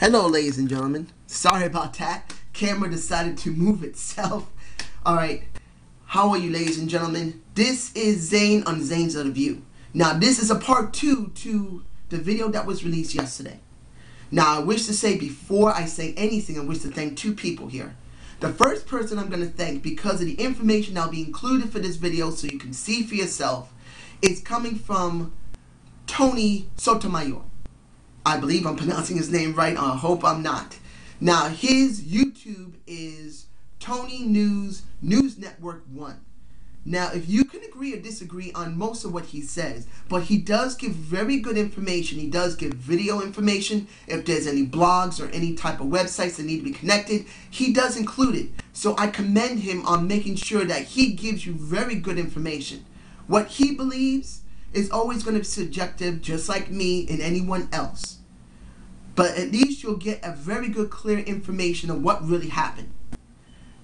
Hello, ladies and gentlemen. Sorry about that. Camera decided to move itself. Alright, how are you, ladies and gentlemen? This is Zane on Zane's Other View. Now, this is a part 2 to the video that was released yesterday. Now, I wish to say, before I say anything, I wish to thank two people here. The first person I'm going to thank, because of the information that'll be included for this video so you can see for yourself, is coming from Tony Sotomayor. I believe I'm pronouncing his name right. I hope I'm not. Now, his YouTube is Tony News Network 1. Now, if you can agree or disagree on most of what he says, but he does give very good information. He does give video information. If there's any blogs or any type of websites that need to be connected, he does include it. So I commend him on making sure that he gives you very good information. What he believes is always going to be subjective, just like me and anyone else. But at least you'll get a very good, clear information of what really happened.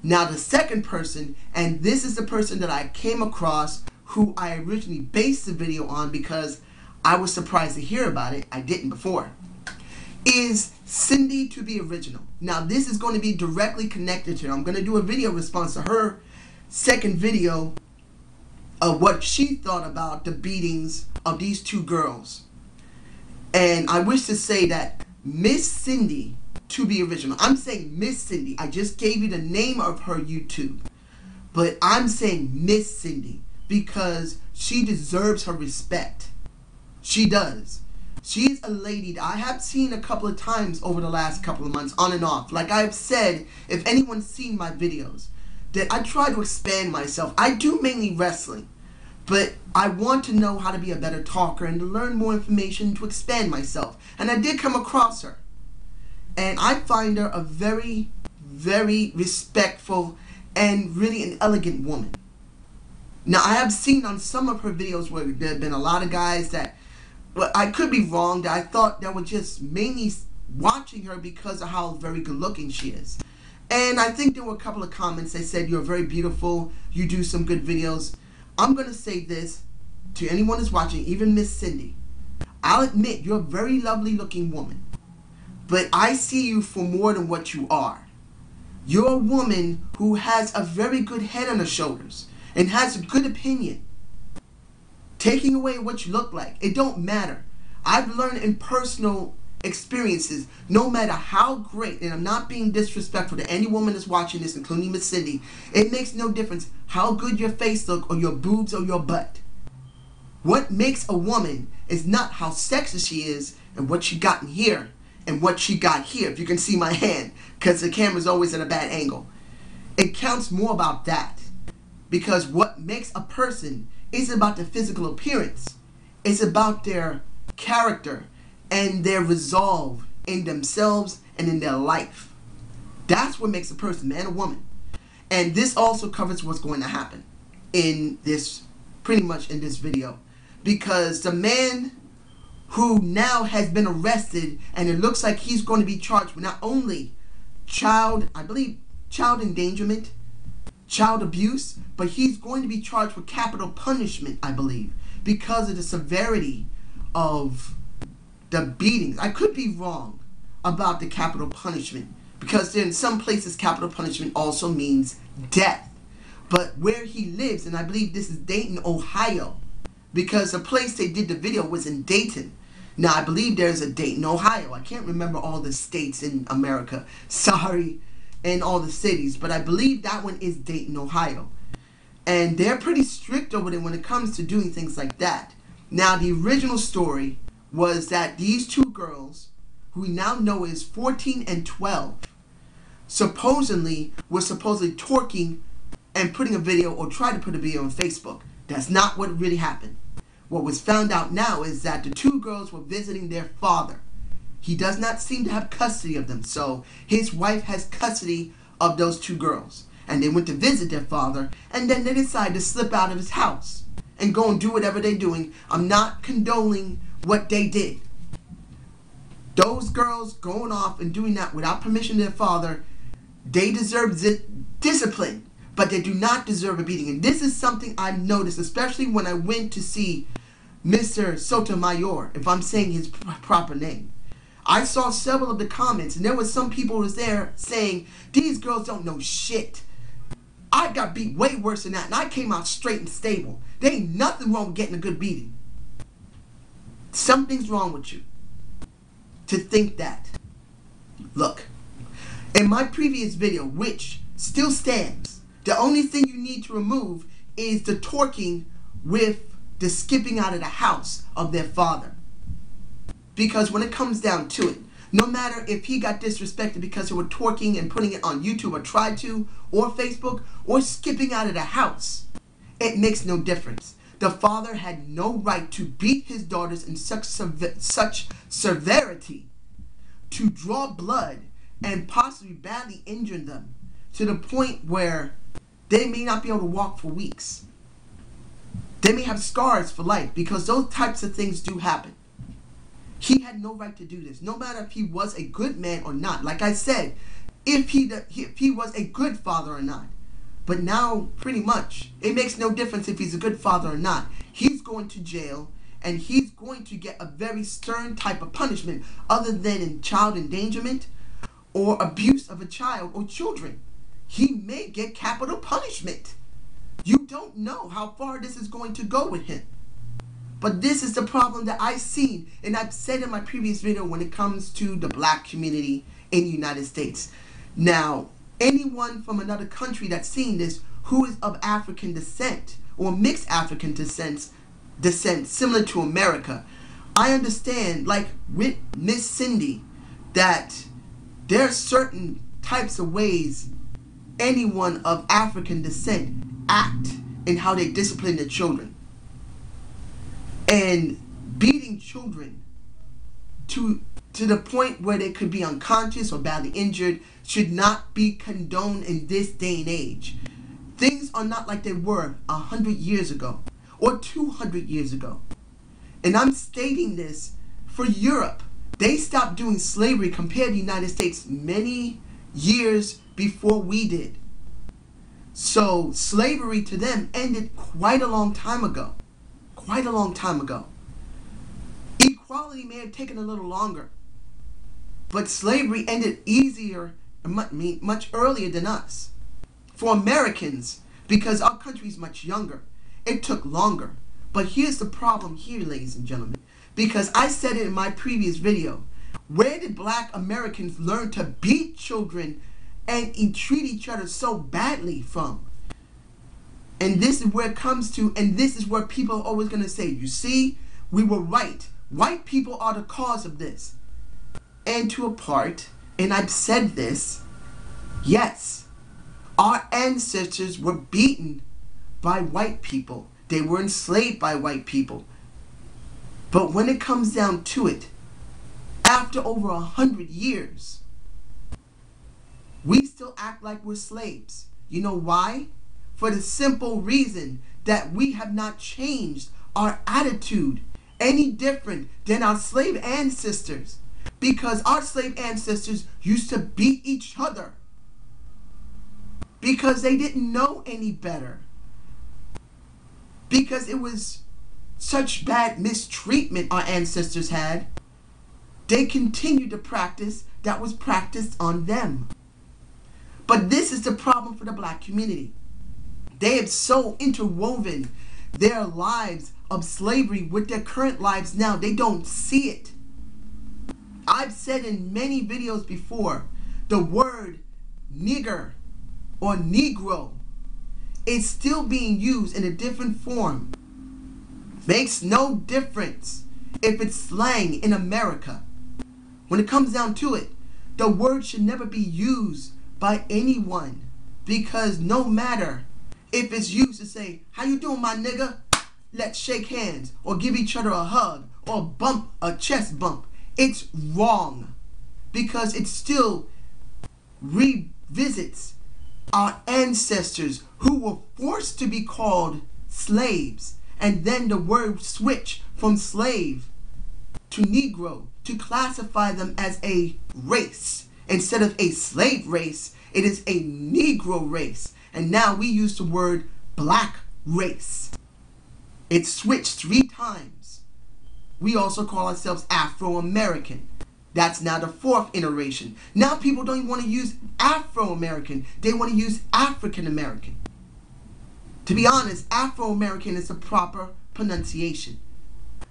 Now, the second person, and this is the person that I came across, who I originally based the video on because I was surprised to hear about it. I didn't before. Is Cindy to be original. Now, this is going to be directly connected to her. I'm going to do a video response to her second video of what she thought about the beatings of these two girls. And I wish to say that Miss Cindy to be original. I'm saying Miss Cindy. I just gave you the name of her YouTube. But I'm saying Miss Cindy because she deserves her respect. She does. She's a lady that I have seen a couple of times over the last couple of months, on and off. Like I've said, if anyone's seen my videos, that I try to expand myself. I do mainly wrestling, but I want to know how to be a better talker and to learn more information to expand myself. And I did come across her. And I find her a very, very respectful and really an elegant woman. Now, I have seen on some of her videos where there have been a lot of guys that, well, I could be wrong, that I thought that were just mainly watching her because of how very good looking she is. And I think there were a couple of comments that said, you're very beautiful, you do some good videos. I'm going to say this to anyone who's watching, even Miss Cindy. I'll admit, you're a very lovely looking woman. But I see you for more than what you are. You're a woman who has a very good head on her shoulders and has a good opinion. Taking away what you look like, it don't matter. I've learned in personal experiences, no matter how great, and I'm not being disrespectful to any woman that's watching this, including Miss Cindy, it makes no difference how good your face look or your boobs or your butt. What makes a woman is not how sexy she is and what she got in here and what she got here, if you can see my hand, because the camera's always at a bad angle. It counts more about that, because what makes a person isn't about the physical appearance. It's about their character and their resolve in themselves and in their life. That's what makes a person, man or woman. And this also covers what's going to happen in this, pretty much in this video. Because the man who now has been arrested, and it looks like he's going to be charged with not only child endangerment, child abuse, but he's going to be charged with capital punishment, I believe, because of the severity of the beatings. I could be wrong about the capital punishment, because in some places capital punishment also means death. But where he lives, and I believe this is Dayton, Ohio, because the place they did the video was in Dayton. Now, I believe there's a Dayton, Ohio. I can't remember all the states in America. Sorry, and all the cities. But I believe that one is Dayton, Ohio. And they're pretty strict over there when it comes to doing things like that. Now, the original story was that these two girls, who we now know is 14 and 12, supposedly were twerking and putting a video, or tried to put a video on Facebook. That's not what really happened. What was found out now is that the two girls were visiting their father. He does not seem to have custody of them, so his wife has custody of those two girls. And they went to visit their father, and then they decided to slip out of his house and go and do whatever they're doing. I'm not condoning what they did. Those girls going off and doing that without permission of their father, they deserve discipline, but they do not deserve a beating. And this is something I've noticed, especially when I went to see Mr. Sotomayor, if I'm saying his proper name. I saw several of the comments, and there was some people who was there saying, these girls don't know shit. I got beat way worse than that, and I came out straight and stable. There ain't nothing wrong with getting a good beating. Something's wrong with you to think that. Look, in my previous video, which still stands, the only thing you need to remove is the twerking with the skipping out of the house of their father. Because when it comes down to it, no matter if he got disrespected because they were twerking and putting it on YouTube or tried to, or Facebook, or skipping out of the house, it makes no difference. The father had no right to beat his daughters in such severity, to draw blood and possibly badly injure them to the point where they may not be able to walk for weeks. They may have scars for life, because those types of things do happen. He had no right to do this, no matter if he was a good man or not. Like I said, if he was a good father or not. But now, pretty much, it makes no difference if he's a good father or not. He's going to jail, and he's going to get a very stern type of punishment, other than in child endangerment or abuse of a child or children. He may get capital punishment. You don't know how far this is going to go with him. But this is the problem that I've seen, and I've said in my previous video when it comes to the black community in the United States. Now, anyone from another country that's seen this who is of African descent or mixed African descent similar to America, I understand, like with Miss Cindy, that there are certain types of ways anyone of African descent act in how they discipline their children. And beating children to the point where they could be unconscious or badly injured should not be condoned in this day and age. Things are not like they were 100 years ago or 200 years ago. And I'm stating this for Europe. They stopped doing slavery compared to the United States many years before we did. So slavery to them ended quite a long time ago. Quite a long time ago. Equality may have taken a little longer, but slavery ended easier, much earlier than us. For Americans, because our country is much younger, it took longer. But here's the problem here, ladies and gentlemen, because I said it in my previous video. Where did black Americans learn to beat children and treat each other so badly from? And this is where it comes to, and this is where people are always going to say, you see, we were right. White people are the cause of this. And to a part, and I've said this, yes, our ancestors were beaten by white people. They were enslaved by white people. But when it comes down to it, after over 100 years, we still act like we're slaves. You know why? For the simple reason that we have not changed our attitude any different than our slave ancestors. Because our slave ancestors used to beat each other. Because they didn't know any better. Because it was such bad mistreatment our ancestors had. They continued to practice that was practiced on them. But this is the problem for the black community. They have so interwoven their lives of slavery with their current lives now. They don't see it. I've said in many videos before, the word nigger or negro is still being used in a different form. Makes no difference if it's slang in America. When it comes down to it, the word should never be used by anyone, because no matter if it's used to say, how you doing, my nigga? Let's shake hands or give each other a hug or bump, a chest bump. It's wrong, because it still revisits our ancestors who were forced to be called slaves, and then the word switch from slave to Negro to classify them as a race. Instead of a slave race, it is a Negro race. And now we use the word black race. It switched 3 times. We also call ourselves Afro-American. That's now the fourth iteration. Now people don't even want to use Afro-American. They want to use African-American. To be honest, Afro-American is the proper pronunciation,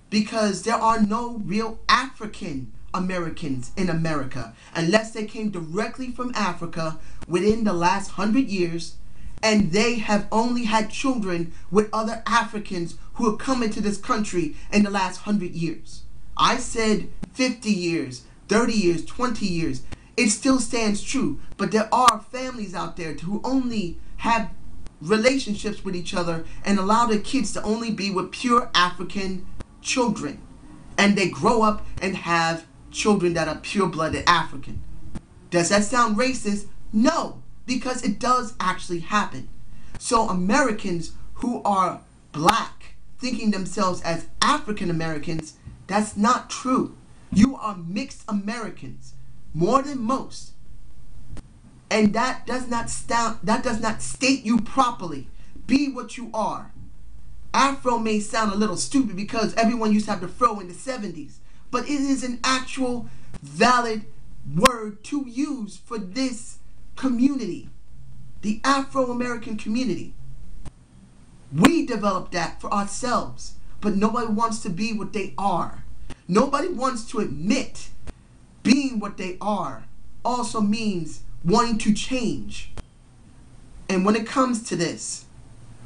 because there are no real African Americans in America unless they came directly from Africa within the last 100 years, and they have only had children with other Africans who have come into this country in the last 100 years. I said 50 years, 30 years, 20 years. It still stands true, but there are families out there who only have relationships with each other and allow their kids to only be with pure African children, and they grow up and have children that are pure-blooded African. Does that sound racist? No, because it does actually happen. So Americans who are black thinking themselves as African Americans, that's not true. You are mixed Americans, more than most. And that does not state you properly. Be what you are. Afro may sound a little stupid because everyone used to have the fro in the 70s, but it is an actual valid word to use for this community, the Afro-American community. We developed that for ourselves, but nobody wants to be what they are. Nobody wants to admit being what they are also means wanting to change. And when it comes to this,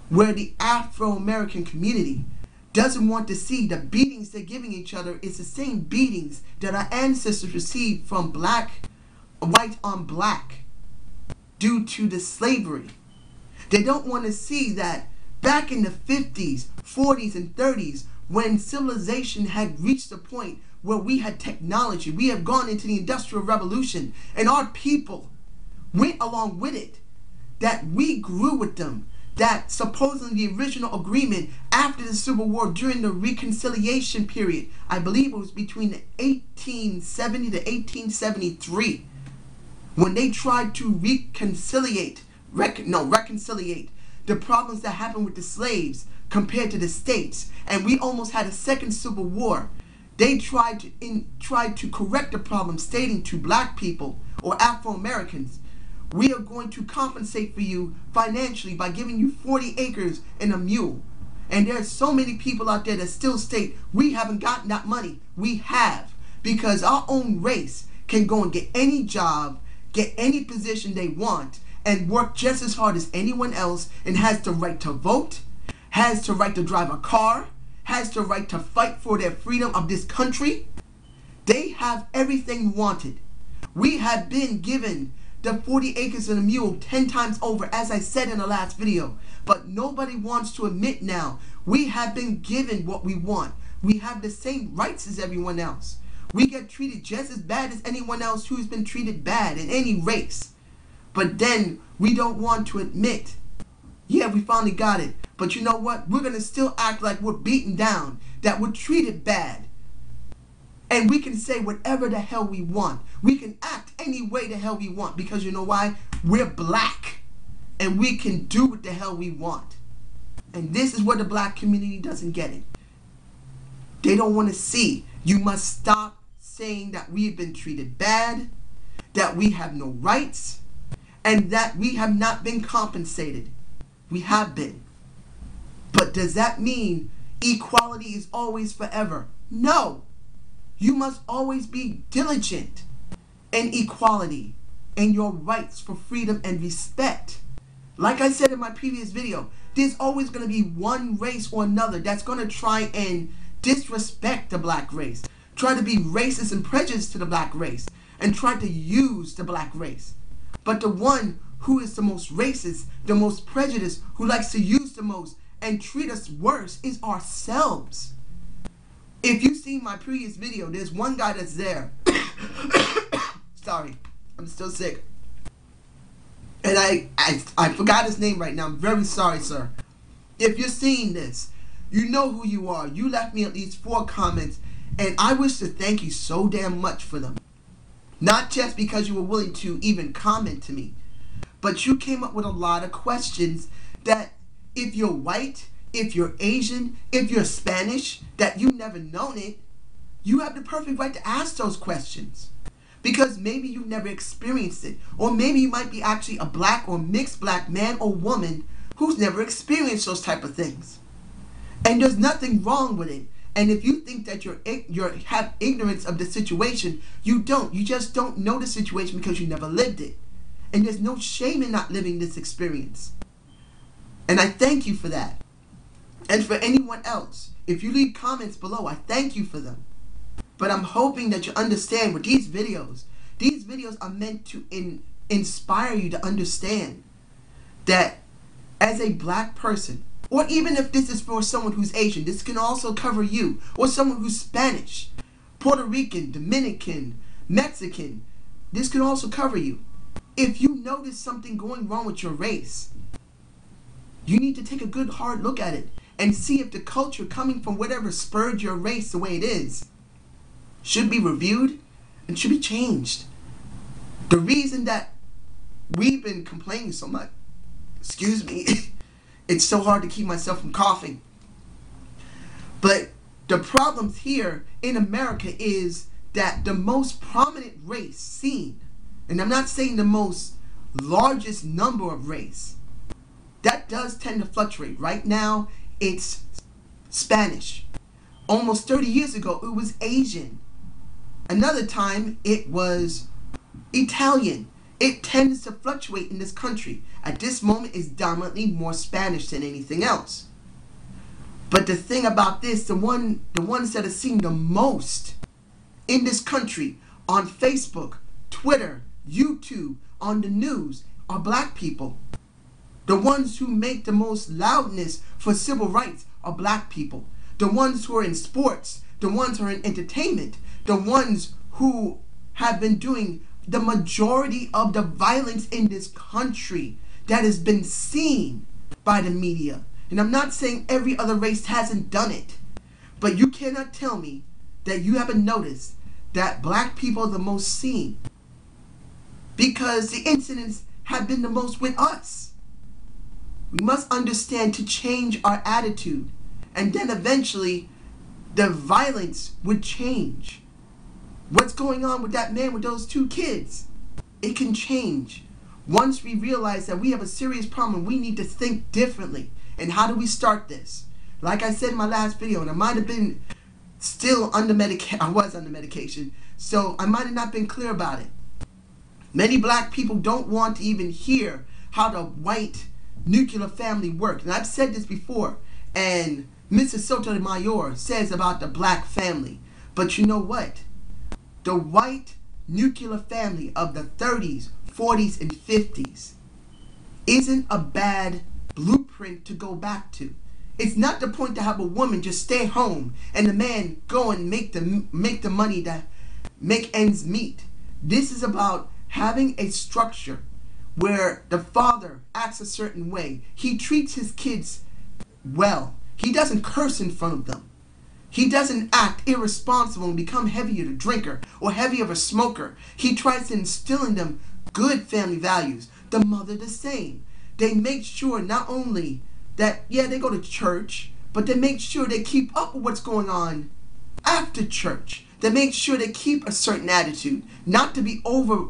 where the Afro-American community doesn't want to see the beatings they're giving each other is the same beatings that our ancestors received from white on black due to the slavery. They don't want to see that back in the 50s, 40s, and 30s, when civilization had reached a point where we had technology, we have gone into the Industrial Revolution, and our people went along with it, that we grew with them, that supposedly the original agreement after the Civil War during the reconciliation period, I believe it was between 1870 to 1873, when they tried to reconciliate the problems that happened with the slaves compared to the states, and we almost had a second Civil War. They tried to correct the problem, stating to black people or Afro-Americans, we are going to compensate for you financially by giving you 40 acres and a mule. And there's so many people out there that still state, we haven't gotten that money. We have, because our own race can go and get any job, get any position they want, and work just as hard as anyone else, and has the right to vote, has the right to drive a car, has the right to fight for their freedom of this country. They have everything wanted. We have been given the 40 acres and a mule 10 times over, as I said in the last video. But nobody wants to admit now, we have been given what we want. We have the same rights as everyone else. We get treated just as bad as anyone else who's been treated bad in any race. But then we don't want to admit, yeah, we finally got it. But you know what? We're going to still act like we're beaten down, that we're treated bad. And we can say whatever the hell we want. We can act any way the hell we want, because you know why? We're black. And we can do what the hell we want. And this is where the black community doesn't get it. They don't want to see. You must stop saying that we've been treated bad, that we have no rights, and that we have not been compensated. We have been. But does that mean equality is always forever? No. You must always be diligent in equality and your rights for freedom and respect. Like I said in my previous video, there's always going to be one race or another that's going to try and disrespect the black race, try to be racist and prejudiced to the black race, and try to use the black race. But the one who is the most racist, the most prejudiced, who likes to use the most and treat us worse is ourselves. If you've seen my previous video, there's one guy that's there. Sorry, I'm still sick. And I forgot his name right now. I'm very sorry, sir. If you're seeing this, you know who you are. You left me at least 4 comments, and I wish to thank you so damn much for them. Not just because you were willing to even comment to me, but you came up with a lot of questions that if you're white, if you're Asian, if you're Spanish, that you've never known it, You have the perfect right to ask those questions. Because maybe you've never experienced it. Or maybe you might be actually a black or mixed black man or woman who's never experienced those type of things. And there's nothing wrong with it. And if you think that you have ignorance of the situation, you don't. You just don't know the situation because you never lived it. And there's no shame in not living this experience. And I thank you for that. And for anyone else, if you leave comments below, I thank you for them. But I'm hoping that you understand with these videos are meant to inspire you to understand that as a black person, or even if this is for someone who's Asian, this can also cover you, or someone who's Spanish, Puerto Rican, Dominican, Mexican, this can also cover you. If you notice something going wrong with your race, you need to take a good hard look at it and see if the culture coming from whatever spurred your race the way it is should be reviewed and should be changed. The reason that we've been complaining so much, excuse me, it's so hard to keep myself from coughing. But the problems here in America is that the most prominent race seen, and I'm not saying the most largest number of race, that does tend to fluctuate. Right now, it's Spanish. Almost 30 years ago, it was Asian. Another time, it was Italian. It tends to fluctuate in this country. At this moment, it's dominantly more Spanish than anything else. But the thing about this, the ones that are seen the most in this country on Facebook, Twitter, YouTube, on the news are black people. The ones who make the most loudness for civil rights are black people. The ones who are in sports, the ones who are in entertainment, the ones who have been doing the majority of the violence in this country that has been seen by the media. And I'm not saying every other race hasn't done it, but you cannot tell me that you haven't noticed that black people are the most seen, because the incidents have been the most with us. We must understand to change our attitude, and then eventually the violence would change. What's going on with that man with those 2 kids? It can change. Once we realize that we have a serious problem, we need to think differently. And how do we start this? Like I said in my last video, and I might have been still under medication, I was under medication, so I might have not been clear about it. Many black people don't want to even hear how the white nuclear family works. And I've said this before, and Mr. Sotomayor says about the black family. But you know what? The white nuclear family of the 30s, 40s, and 50s isn't a bad blueprint to go back to. It's not the point to have a woman just stay home and the man go and make the money to make ends meet. This is about having a structure where the father acts a certain way. He treats his kids well. He doesn't curse in front of them. He doesn't act irresponsible and become heavy of a drinker or heavy of a smoker. He tries to instill in them good family values. The mother the same. They make sure not only that, yeah, they go to church, but they make sure they keep up with what's going on after church. They make sure they keep a certain attitude, not to be over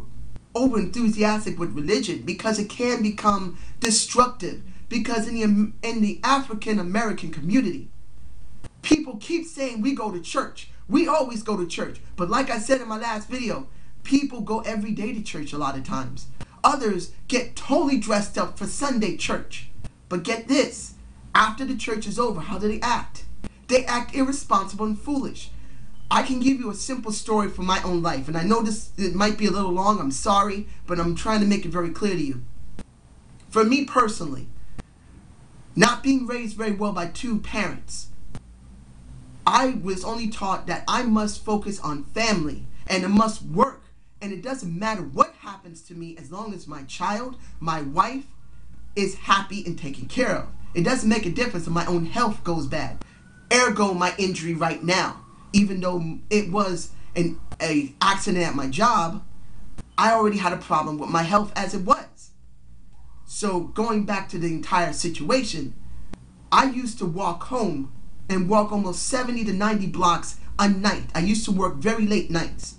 enthusiastic with religion, because it can become destructive. Because in the African American community, people keep saying we go to church. We always go to church. But like I said in my last video, people go every day to church a lot of times. Others get totally dressed up for Sunday church. But get this, after the church is over, how do they act? They act irresponsible and foolish. I can give you a simple story from my own life. And I know it might be a little long, I'm sorry, but I'm trying to make it very clear to you. For me personally, not being raised very well by 2 parents, I was only taught that I must focus on family and it must work. And it doesn't matter what happens to me as long as my child, my wife, is happy and taken care of. It doesn't make a difference if my own health goes bad. Ergo, my injury right now, even though it was an accident at my job, I already had a problem with my health as it was. So going back to the entire situation, I used to walk home and walk almost 70 to 90 blocks a night. I used to work very late nights.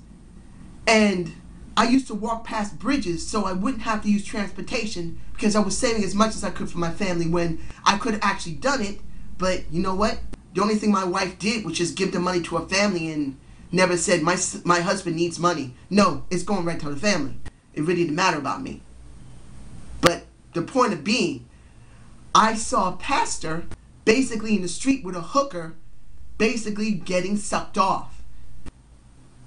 And I used to walk past bridges so I wouldn't have to use transportation because I was saving as much as I could for my family when I could have actually done it. But you know what? The only thing my wife did was just give the money to her family and never said, my husband needs money. No, it's going right to the family. It really didn't matter about me. But the point of being, I saw a pastor basically in the street with a hooker basically getting sucked off.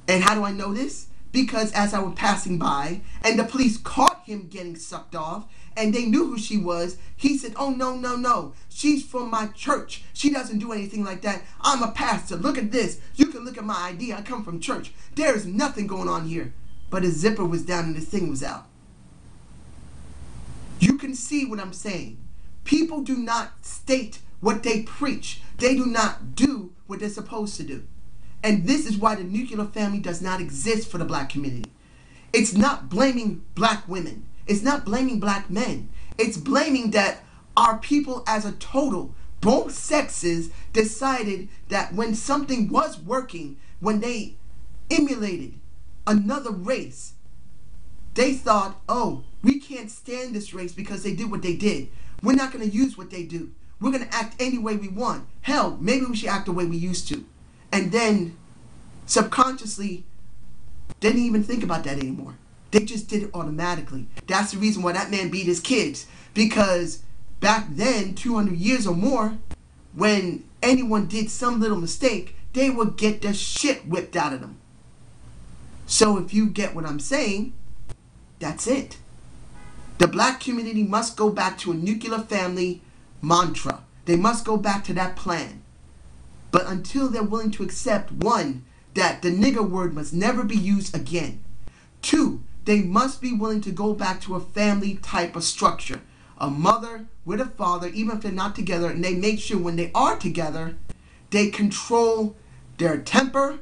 And how do I know this? Because as I was passing by and the police caught him getting sucked off and they knew who she was, he said, oh, no, no, no. She's from my church. She doesn't do anything like that. I'm a pastor. Look at this. You can look at my ID. I come from church. There is nothing going on here. But his zipper was down and his thing was out. You can see what I'm saying. People do not state what they preach. They do not do what they're supposed to do. And this is why the nuclear family does not exist for the black community. It's not blaming black women. It's not blaming black men. It's blaming that our people as a total, both sexes, decided that when something was working, when they emulated another race, they thought, oh, we can't stand this race because they did what they did. We're not going to use what they do. We're going to act any way we want. Hell, maybe we should act the way we used to. And then subconsciously, they didn't even think about that anymore. They just did it automatically. That's the reason why that man beat his kids. Because back then, 200 years or more, when anyone did some little mistake, they would get the shit whipped out of them. So if you get what I'm saying, that's it. The black community must go back to a nuclear family mantra. They must go back to that plan. But until they're willing to accept, one, that the nigger word must never be used again. Two, they must be willing to go back to a family type of structure. A mother with a father, even if they're not together, and they make sure when they are together, they control their temper,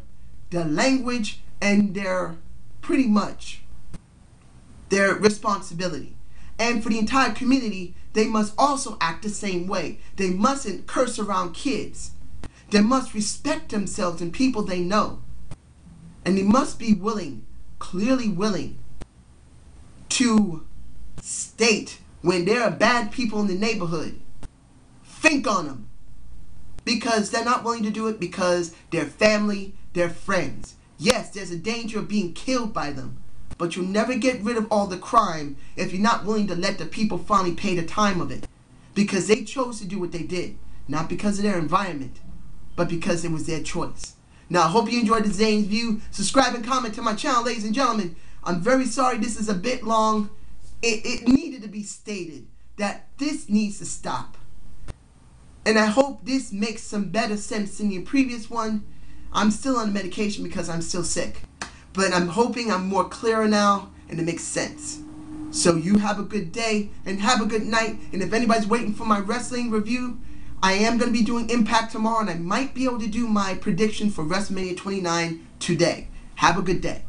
their language, and their, pretty much, their responsibility. And for the entire community, they must also act the same way. They mustn't curse around kids. They must respect themselves and people they know. And they must be willing, clearly willing, to state when there are bad people in the neighborhood, think on them. Because they're not willing to do it because they're family, they're friends. Yes, there's a danger of being killed by them. But you'll never get rid of all the crime if you're not willing to let the people finally pay the time of it. Because they chose to do what they did. Not because of their environment, but because it was their choice. Now, I hope you enjoyed the Zane's View. Subscribe and comment to my channel, ladies and gentlemen. I'm very sorry this is a bit long. It needed to be stated that this needs to stop. And I hope this makes some better sense than the previous one. I'm still on medication because I'm still sick. But I'm hoping I'm more clearer now and it makes sense. So you have a good day and have a good night. And if anybody's waiting for my wrestling review, I am going to be doing Impact tomorrow and I might be able to do my prediction for WrestleMania 29 today. Have a good day.